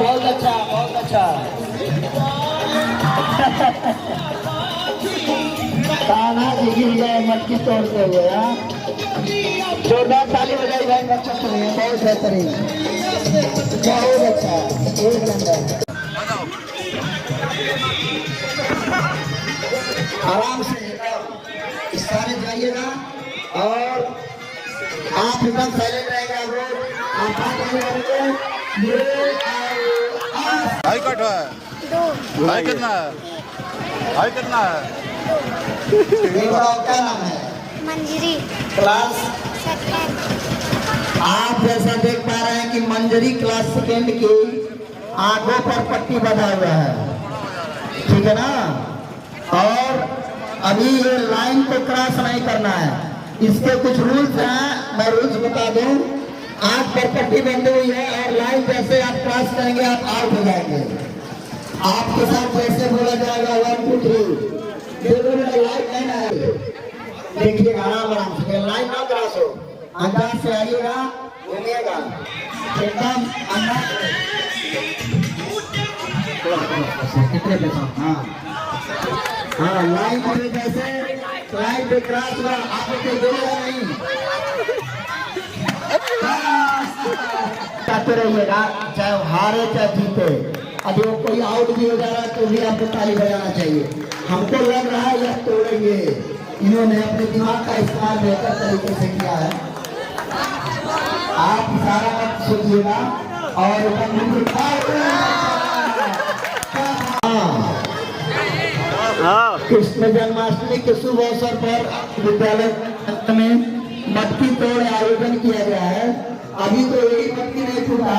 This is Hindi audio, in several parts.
बहुत अच्छा बहुत अच्छा। ताना जी गिर गए मटकी तोड़ते हुए। जोरदार ताली बजाई भाई, अच्छा सुनिए, बहुत बेहतरीन, बहुत अच्छा, एक नंबर। आराम से इस सारे जाइएगा और आप एकदम साइलेंट रहेगा। हाई कट है, हाई कितना है, हाई कितना है? क्या नाम है? मंजरी क्लास सेकंड। आप जैसा देख पा रहे हैं कि मंजरी क्लास सेकेंड की आंखों पर पट्टी बंधा हुआ है, ठीक है ना। और अभी ये लाइन को क्रॉस नहीं करना है, इसके कुछ रूल्स हैं, मैं रूल्स बता दूं। आंख पर पट्टी बंधी हुई है और लाइन जैसे आप क्रॉस करेंगे आप आउट हो जाएंगे। आपके साथ जैसे बोला जाएगा 1 2 3 लाइन नहीं आएगी, देखिए आराम से, लाइन ना क्रॉस हो, अंदाज से आइएगा, घूमिएगा एकदम अंदाज। कितने पैसा? हाँ लाइन पे जैसे लाइन पे क्रॉस हुआ, आपको बोलेगा नहीं, करते रहिएगा, चाहे हारे चाहे जीते। अभी वो कोई आउट भी हो जा रहा है तो भी आपको ताली बजाना चाहिए। हमको लग रहा है यह तोड़ेंगे, इन्होंने अपने दिमाग का इस्तेमाल बेहतर तरीके से किया है। आप सारा मत सोचिएगा और कृष्ण जन्माष्टमी के शुभ अवसर पर विद्यालय में मटकी तोड़ आयोजन किया गया है। अभी तो यही मटकी नहीं टूटा,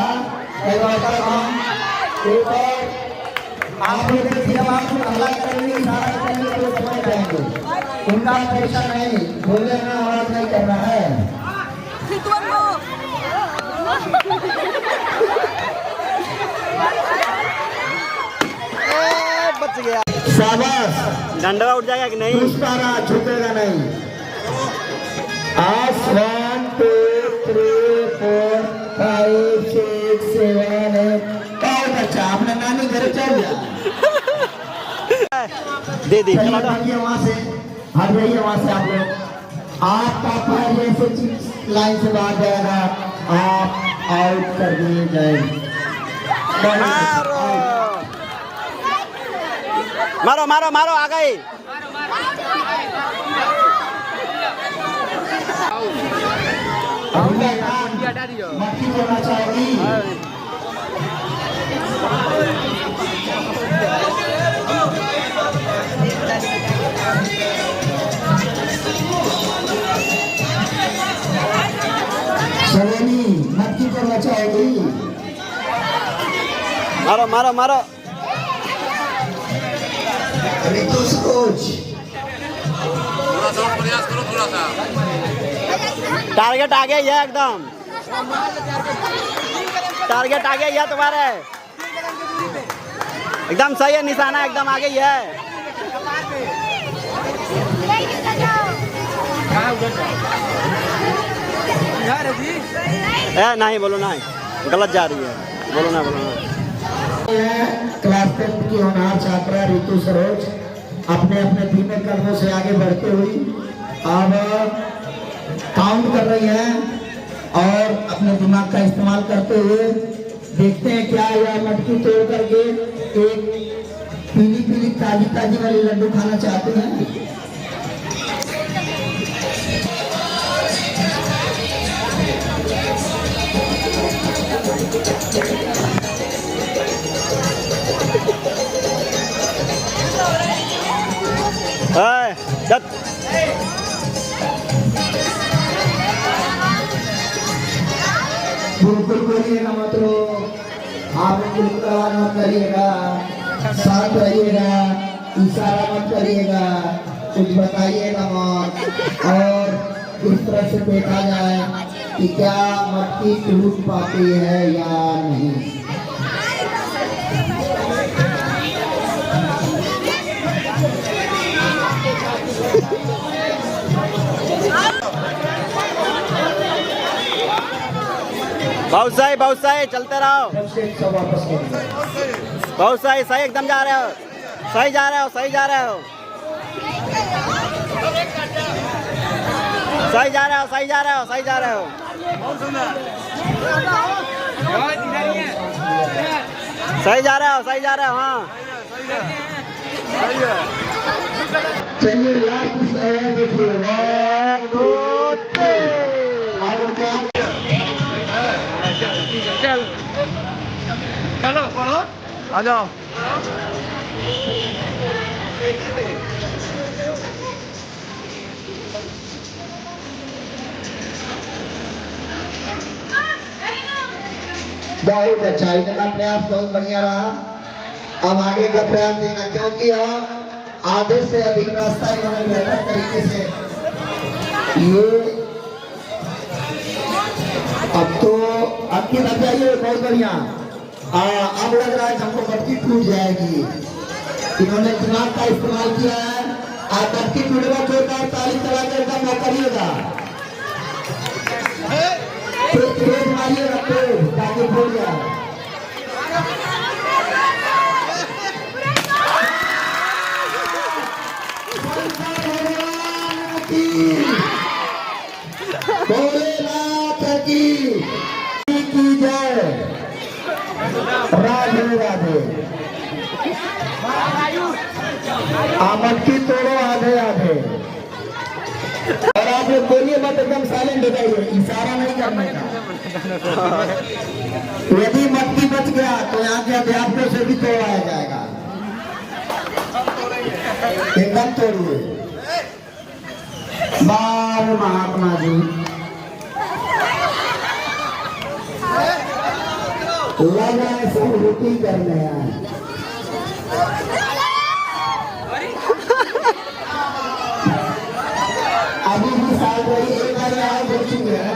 आप लोग जब आप लोग हल्ला करेंगे, इशारा करेंगे तो समझ जाएंगे, उनका पैसा नहीं, बोलने में आवाज नहीं करना है। बच गया, शाबाश। डंडा उठ जाएगा कि नहीं? पुष्पारा झुकेगा नहीं। 1 2 3 4 5 6 7 8। अच्छा, आपने नानी घर चल गया, दे दी वहाँ से हट जाइए, वहाँ से आप लोग, आपका पैर जैसे लाइन से बाहर जाएगा, आप आउट कर दिए जाएंगे। मारो मारो मारो, आ गई। मक्खी बोलना चाहेगी। सलोनी मक्खी बोलना चाहेगी। मारो मारो मारो। रितुष कोच, थोड़ा सा प्रयास करो, थोड़ा सा। टारगेट आ गया है, एकदम टारगेट आ गया है तुम्हारे, एकदम सही है, निशाना एकदम आ गई है। नहीं बोलो, नहीं गलत जा रही है, बोलो ना बोलो ना। क्लास 10 की होनहार छात्रा रितु सरोज अपने अपने धीमे कदमों से आगे बढ़ते हुई अब काउंट कर रही हैं और अपने दिमाग का इस्तेमाल करते हुए देखते हैं क्या यह मटकी तोड़ करके एक पीली पीली ताजी ताजी वाली लड्डू खाना चाहते हैं? चल बिल्कुल बोलिएगा मत रो, आप बिल्कुल आवाज मत करिएगा, शांत रहिएगा, इशारा मत करिएगा, कुछ बताइएगा मत। और इस तरह से देखा जाए कि क्या मटकी टूट पाती है या नहीं। बहुत सही चलते रहो। बहुत सही एकदम जा रहे हो, सही जा रहे हो, सही जा रहे हो, सही जा रहे हो, सही जा रहे हो, सही जा रहे हो। सही जा रहे हो, सही जा रहे हो। हाँ चलिए लास्ट चलो आ जाओ। बहुत अच्छा, इतना प्रयास बहुत बढ़िया रहा। अब आगे का प्रयास देना, क्योंकि हम आधे से अधिक रास्ता इन्होंने बेहतर तरीके से ये अब तो आपकी लग जाइए बहुत बढ़िया। अब लग रहा है कि हमको मटकी टूट जाएगी। इन्होंने दिमाग का इस्तेमाल किया है। आप मटकी टूटवा छोड़कर ताली चला कर काम न करिएगा, तेज मारिएगा तेज ताकि फूट जाए। भोलेनाथ की जय। राधे राधे। मटकी तोड़ो आधे आधे। और आप लोग बोलिए मत, एकदम साइलेंट हो जाइए, इशारा नहीं करने का। यदि मटकी बच गया तो यहाँ के अध्यापकों से भी तोड़ाया जाएगा। एकदम तोड़िए। बाल महात्मा जी लगा सब रोटी करने आए। अभी भी साल वही एक बार यहाँ हो चुके हैं,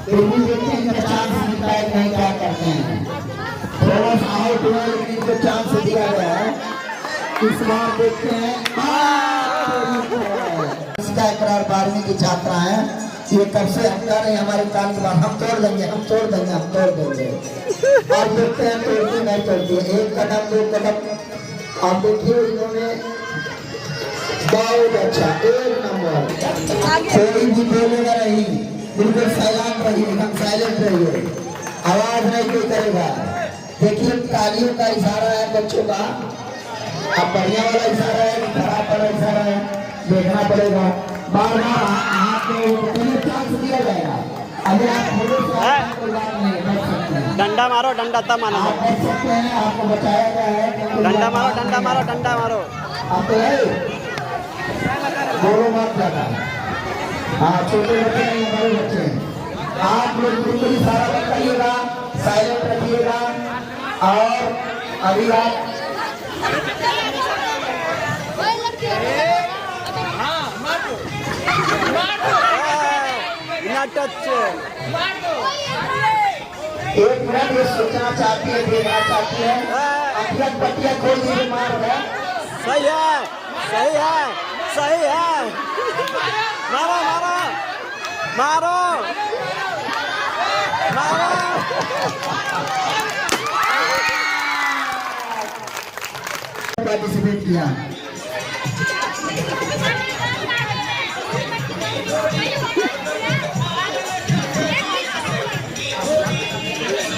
फिर भी देखते हैं कि चांस मिलता है नहीं, क्या करते हैं। थोड़ा सा आउट हुआ लेकिन इनको चांस दिया गया है। इस बार देखते हैं। इसका इकरार 12वीं की छात्रा है। ये कब से हम कर रहे हैं, हमारे कान की बात, हम तोड़ देंगे, हम तोड़ देंगे, हम तोड़ देंगे। और देखते हैं तोड़ती नहीं तोड़ती। एक कदम दो कदम। आप देखिए इन्होंने बहुत अच्छा, एक नंबर। कोई भी बोलेगा नहीं, बिल्कुल साइलेंट रहिए, एकदम साइलेंट रहिए, आवाज नहीं कोई करेगा। देखिए तालियों का इशारा है बच्चों का। अब बढ़िया वाला इशारा है कि खराब वाला इशारा है, देखना पड़ेगा। बार बार हाथ में चांस दिया जाएगा। अगर आप थोड़े से कोई बात नहीं कर सकते हैं। डंडा मारो, डंडा तब मानो। आप कर सकते हैं, आपको बताया गया है। डंडा मारो, डंडा मारो, डंडा मारो। आप तो है बोलो मत ज्यादा। हाँ छोटे बच्चे नहीं, बड़े बच्चे हैं। आप लोग बिल्कुल इशारा मत करिएगा, साइलेंट रखिएगा। और अभी आप एक मिनट ये सोचना चाहती है, देखना चाहती है। अपना पटिया खोल दीजिए, मार है। सही है, सही है, सही है। मारो मारो मारो मारो। पार्टिसिपेट किया।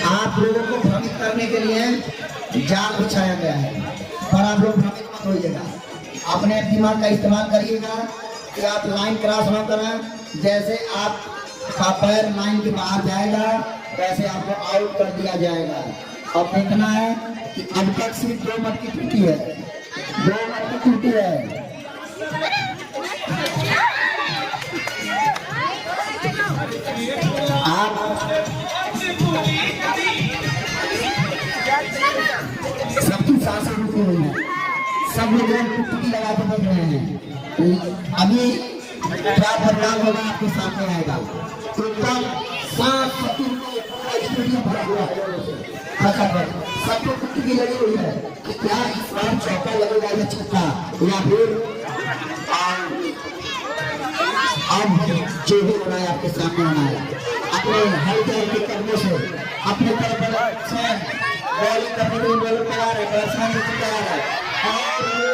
आप लोगों को भ्रमित करने के लिए जाल बिछाया गया है, पर आप लोग भ्रमित मत होइएगा। अपने दिमाग का इस्तेमाल करिएगा कि आप लाइन क्रॉस ना करें। जैसे आप का पैर लाइन के बाहर जाएगा वैसे आपको आउट कर दिया जाएगा। अब देखना है कि अब तक सिर्फ 2 मटकी टूटी है, 2 मटकी टूटी है। आप सबकी सांसें रुकी हुई है, सब लोग टुकड़ी लगा के देख रहे हैं। अभी क्या बदलाव होगा आपके सामने आएगा। एकदम सांस स्टूडियो भरा हुआ है, सबको टुकड़ी लगी हुई है कि क्या इस बार चौका लगेगा या छक्का, या फिर अब जो भी होना है आपके सामने होना है। अपने हल्के हल्के कदमों से अपने तरफ से बॉलिंग करने के लिए बॉलर तैयार है, बैट्समैन तैयार है। और